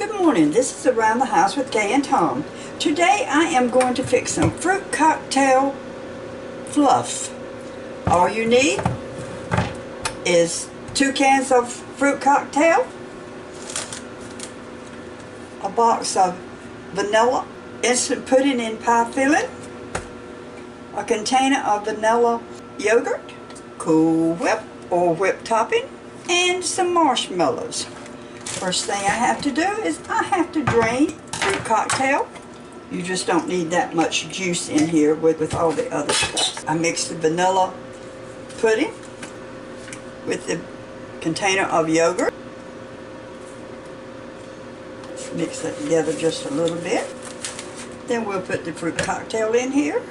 Good morning, this is Around the House with Kay and Tom. Today I am going to fix some fruit cocktail fluff. All you need is 2 cans of fruit cocktail, a box of vanilla instant pudding in pie filling, a container of vanilla yogurt, Cool Whip or whipped topping, and some marshmallows. First thing I have to do is I have to drain fruit cocktail. You just don't need that much juice in here with all the other stuff. I mix the vanilla pudding with the container of yogurt. Mix that together just a little bit. Then we'll put the fruit cocktail in here.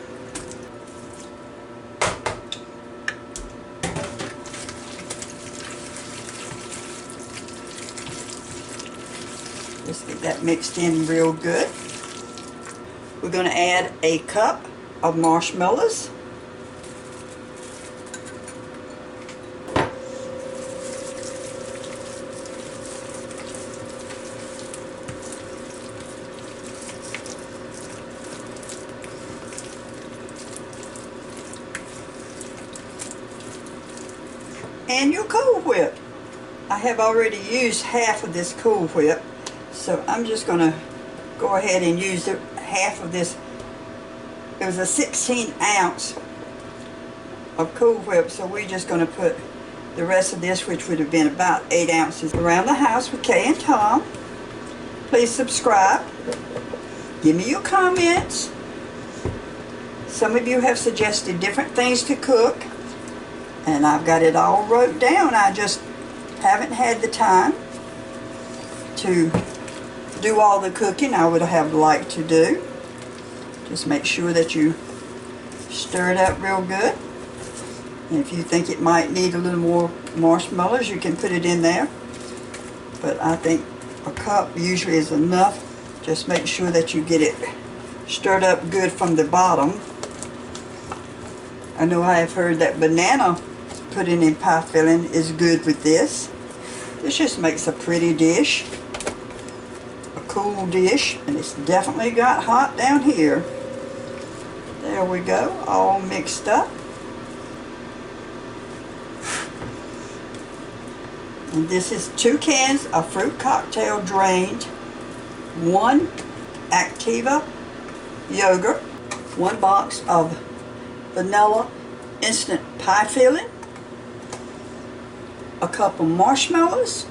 Just get that mixed in real good. We're going to add a cup of marshmallows. And your Cool Whip. I have already used half of this Cool Whip, so I'm just going to go ahead and use half of this. It was a 16 ounce of Cool Whip, so we're just going to put the rest of this, which would have been about 8 ounces. Around the House with Kay and Tom. Please subscribe. Give me your comments. Some of you have suggested different things to cook, and I've got it all wrote down. I just haven't had the time to do all the cooking I would have liked to do. Just make sure that you stir it up real good. And if you think it might need a little more marshmallows, you can put it in there. But I think a cup usually is enough. Just make sure that you get it stirred up good from the bottom. I know I have heard that banana pudding in pie filling is good with this. This just makes a pretty dish, a cool dish, and it's definitely got hot down here. There we go, all mixed up. And this is 2 cans of fruit cocktail drained, 1 Activa yogurt, 1 box of vanilla instant pie filling, a cup of marshmallows,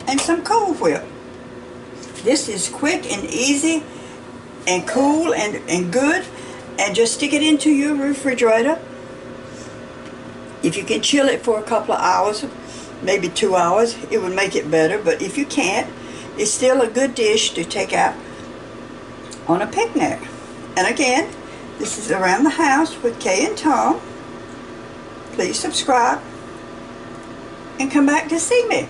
and some Cool Whip. This is quick and easy and cool and good, and just stick it into your refrigerator. If you can chill it for a couple of hours, maybe 2 hours, it would make it better. But if you can't, it's still a good dish to take out on a picnic. And again, this is Around the House with Kay and Tom. Please subscribe and come back to see me.